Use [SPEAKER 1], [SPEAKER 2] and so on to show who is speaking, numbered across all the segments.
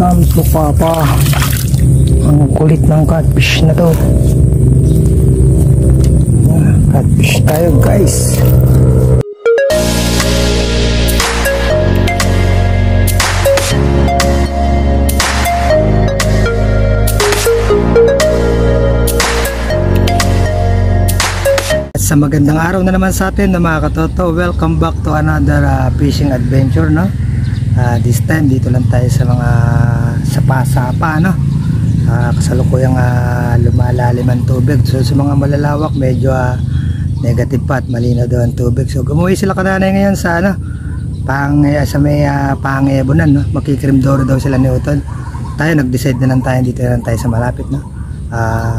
[SPEAKER 1] Suka pa. Ang kulit ng catfish na to. Catfish tayo guys. Sa magandang araw na naman sa atin na mga katoto. Welcome back to another fishing adventure, no? This time dito lang tayo sa mga sapa-sapa, no? Kasalukuyang lumalalim ang tubig. So sa mga malalawak medyo negative pa at malinaw daw ang tubig. So gumuwi sila kananay ngayon sa sa may Pangebunan, no? Makikirimdoro daw sila ni Utol. Tayo nag-decide na lang tayo dito lang tayo sa malapit, no?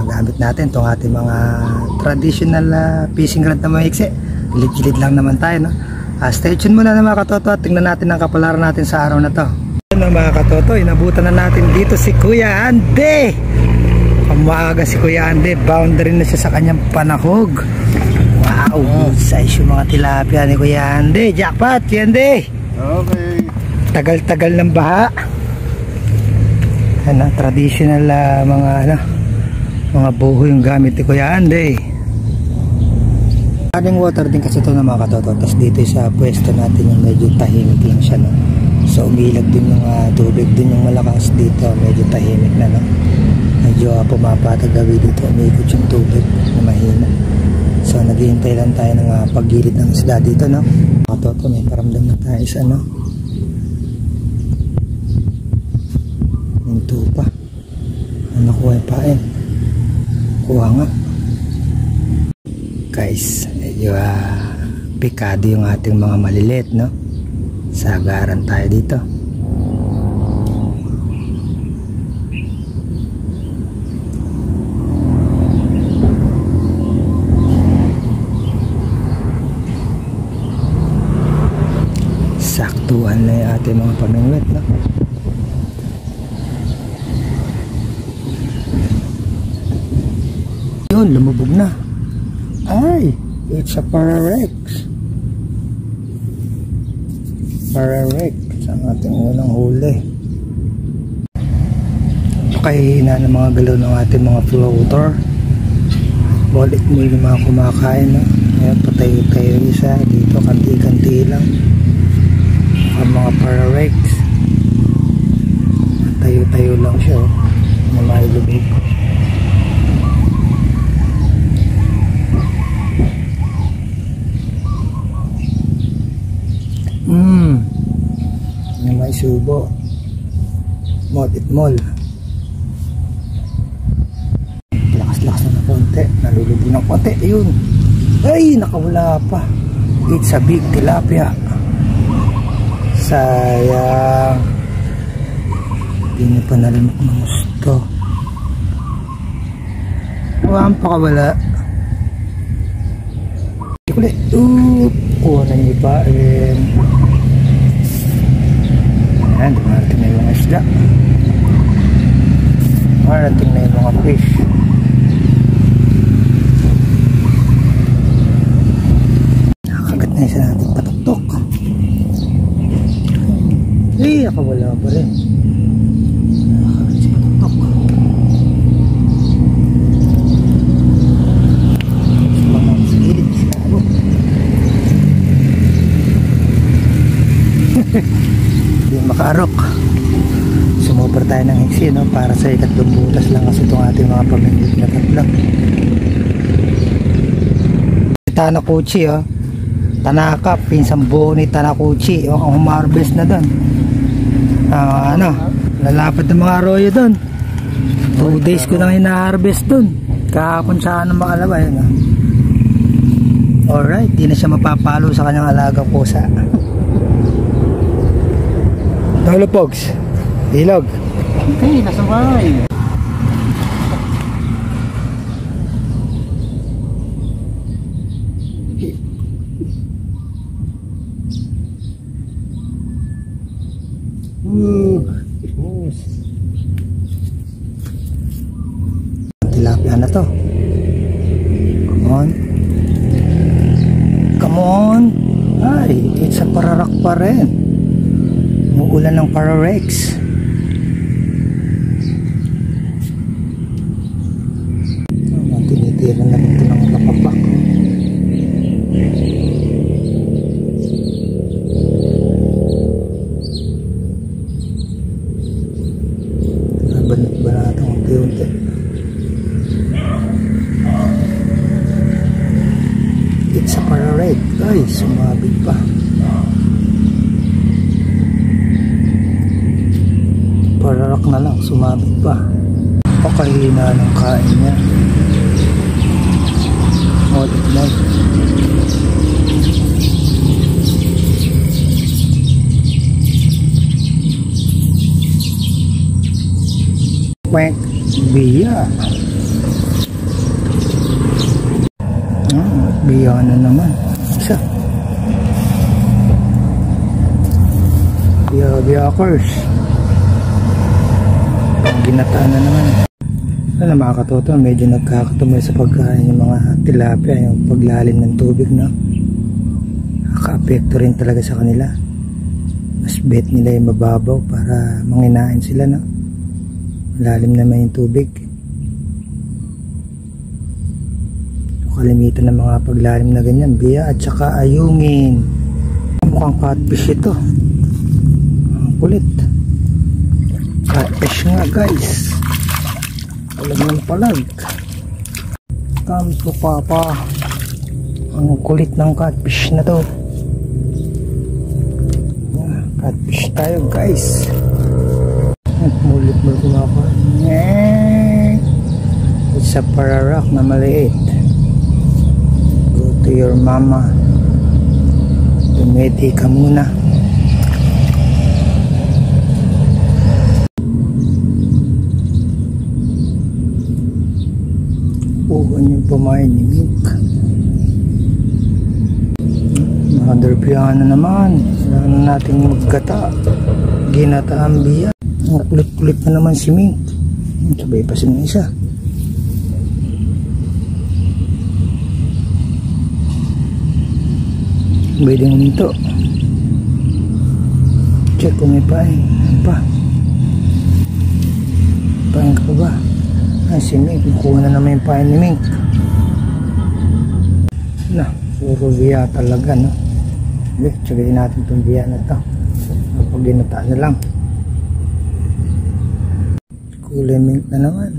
[SPEAKER 1] Gamit natin itong ating mga traditional fishing rod na maiksi. Gilid-gilid lang naman tayo, no? Stay tuned muna na mga katoto at tingnan natin ang kapalaran natin sa araw na to. Ayun mga katoto, inabutan na natin dito si Kuya Ande. Kamaga si Kuya Ande, boundary na siya sa kanyang panahog. Wow, size yung mga tilapia ni Kuya Ande. Jackpot, Kuya Ande.
[SPEAKER 2] Okay.
[SPEAKER 1] Tagal-tagal ng baha. Traditional mga buho yung gamit ni Kuya Ande. Running water din kasi ito na mga katoto. Tapos dito sa pwesto natin yung medyo tahimik lang siya, no? So umilag din yung tubig din yung malakas dito. Medyo tahimik na, no? Medyo pumapatagawi dito. Umikot yung tubig na mahina. So naghihintay lang tayo ng paggilid ng isda dito, no? Mga katoto, may paramdam na tayo sa minto pa. Ano kuha yung pain? Kuha nga guys, medyo pikado yung ating mga maliliit, no? Sagaran tayo dito. Saktuhan na yung ating mga pamingwit, no? Yun, lumubog na. Ay, it's a Pararex. Pararex ang ating unang huli. Pakihina ng mga galaw ng ating mga floater. Balik mo yung mga kumakain, no? Ngayon, patayo-tayo isa. Dito, kanti-kanti lang. Ang mga Pararex. Tayo-tayo lang siya, oh. May lubog. May subo. Mall. Lakas-lakas na konti. Nalulubog ng konti. Ayun. Ay, nakawala pa. It's a big tilapia. Sayang. Hindi pa narinig ng gusto. Wala pa kawala. Kulit. Kuha na niyo pa. Ayan, dumarating na yung mga isda. Dumarating na yung mga fish. Nakagat na isa natin patuktok. Nakawala pa rin. Nakagat si patuktok. Sa gilid sila. Hindi makaarok. Sumobra tayo ng hiksi, no? Para sa ikatlong butas lang kasi itong ating mga pamingwit na tatlo. Tanakuchi, oh. Tanaka, pinsang buo ni Tanakuchi, oh, ang humarvest na doon. Lalapad ng mga arroyo doon. 2 days ko nang hina-harvest doon. Kahapon sa makalawa, yun, oh. Alright, di na siya mapapalo sa kanyang alagang pusa. Hello Pogs, ilog.
[SPEAKER 2] Okay, nasa bahay.
[SPEAKER 1] Tilapia na to. Come on. Ay, it's a pararak pa rin. Umuulan ng Pararex. guys, sumabit pa. Pararak na lang, sumabit pa. Pakahina ng kain niya. Ulit na. Kwek, biya. Biya na naman. Isa. Biya-biyakers. Ginataan na naman. Ano mga katoto, medyo nagkakatumay sa pagkain yung mga tilapia, yung paglalim ng tubig, no? Naka-apekto rin talaga sa kanila. Mas bet nila yung mababaw para manginain sila, no? Malalim naman yung tubig. Kalimitan ng mga paglalim na ganyan, biya at saka ayungin. Mukhang catfish ito. Ang kulit. Catfish nga guys. Palag ng palag. Come to papa. Ang kulit ng catfish na to. Catfish tayo guys. Mulit-mulit ako. It's a pararak na maliit. Go to your mama. Tumedi ka muna. Huwag niyo pumain ni Mink. Mother-biyahan na naman. Kailangan na natin magkata. Ginataang biya. Kulit-kulit na naman si Mink. Sabay pa siya ng isa. Pwede ng minto. Check kung may pain. Ano pa? Pain ka ba? Ay, si Mink. Nakuha na naman yung pain ni Mink. Na, puro biya talaga, no? Okay, tsagayin natin itong biya na ito. Pag ginataan na lang. Kulay Mink na naman.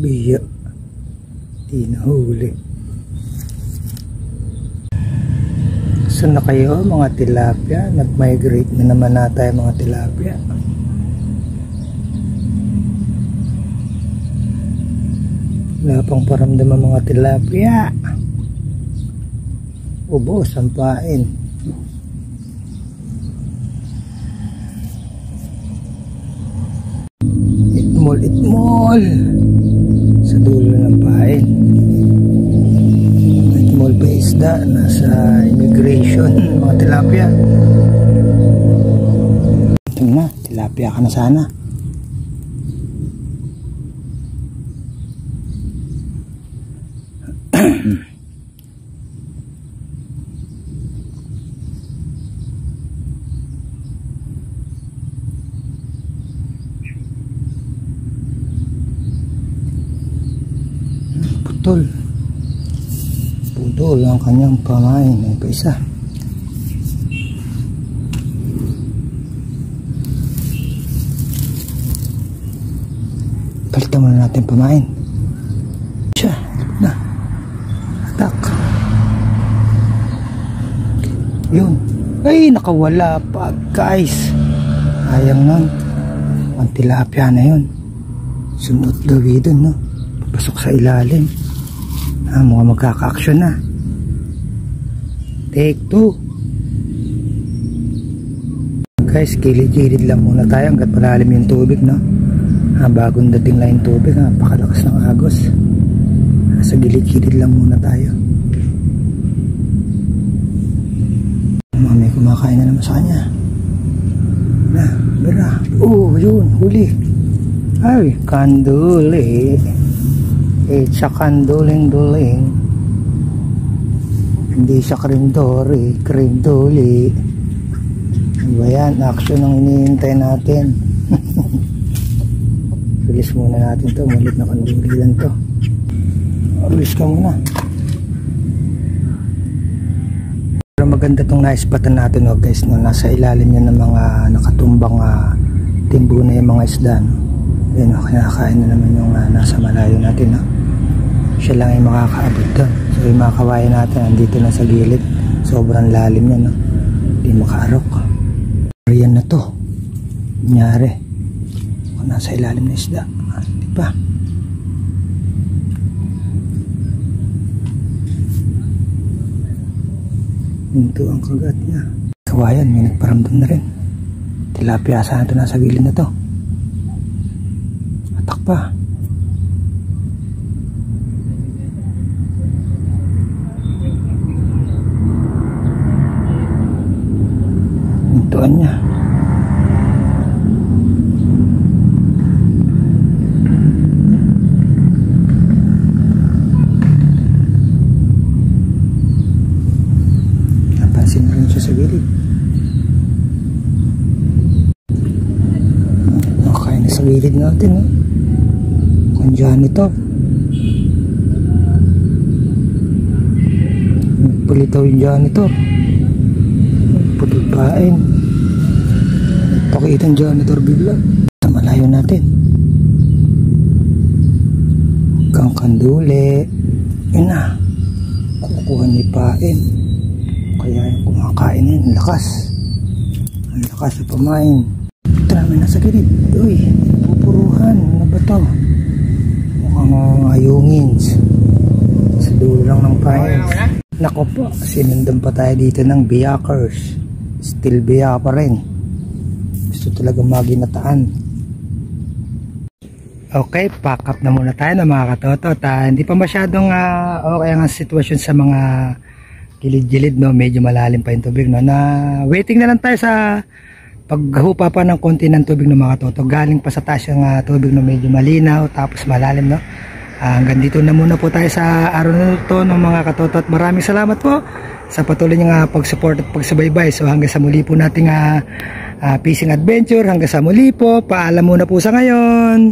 [SPEAKER 1] Biya. Di nahuli. Saan na kayo mga tilapia? Nag-migrate na naman na tayo mga tilapia. Wala pang paramdam ang mga tilapia. Ubos ang pain. Itmol sa dulo ng pain. Itmol pa isda nasa immigration mga tilapia. Ito na, tilapia ka na sana. Putol ang kanyang pamain. May pa isa. Palitan muna natin pamain. Siya na. Atak. Yun. Ay, nakawala pa guys. Ayang nun. Ang tilapia na yun. Sunod gawi dun, no? Pasok sa ilalim. Mukhang magkaka-action na. Take 2. Guys, gilid-gilid lang muna tayo hanggat malalim yung tubig, no? Bagong dating lang yung tubig, pakalakas ng agos. Sa gilid-gilid lang muna tayo. May kumakain na naman sa kanya. Na, bera. Oh, yun, huli. Ay, kanduli. It's a kanduling-duling. Hindi siya krindori, krinduli. Ano ba yan? Action ang iniintay natin. Release muna natin to. Malit na kanduli lang to. Release ka muna. Pero maganda tong naispatan natin, no, guys, no? Nasa ilalim niya ng mga nakatumbang timbo na yung mga isda, no? Yan, kinakain na naman yung nasa malayo natin, no? siya lang yung makakaabot doon. So yung mga kawayan natin andito lang sa gilid, sobrang lalim yan, no? Hindi makaarok. Yan na to, nangyari kung nasa ilalim na isda, di ba? Ito ang kagat niya. Kawayan, may nagparamdam na rin. Tilapia, saan ito nasa gilid na to? Atak pa. Ituan niya. Napansin na rin siya sa gilid. Okay na sa gilid natin, no? Kung dyan ito. Pulitaw yung dyan ito. Putulpain. Pakita ang janitor bigla. Sa malayo natin. Kang kanduli. Yun na. Kukuha niya pain. Kaya yung kumakain na yun. Ang lakas. Ang lakas sa pamain. Ito namin nasa gilid. Uy, pupuruhan. Ano ba ito? Mukhang ayungins. Sa dulo lang ng pain. Nako po, sinundan pa tayo dito ng biyakers. Still biya pa rin. Gusto talaga maginataan. Okay, pack up na muna tayo na mga katotot. Hindi pa masyadong okay ang sitwasyon sa mga gilid-gilid, no? Medyo malalim pa yung tubig, no? Na waiting na lang tayo sa paghupa pa ng konti ng tubig ng mga katotot. Galing pa sa taas yung tubig, no? Medyo malinaw tapos malalim, no? Hanggang dito na muna po tayo sa araw na ito ng mga katotot. Maraming salamat po sa patuloy niyong pag-support at pagsubaybay. So hanggang sa muli po nating fishing adventure. Hanggang sa muli po. Paalam muna po sa ngayon.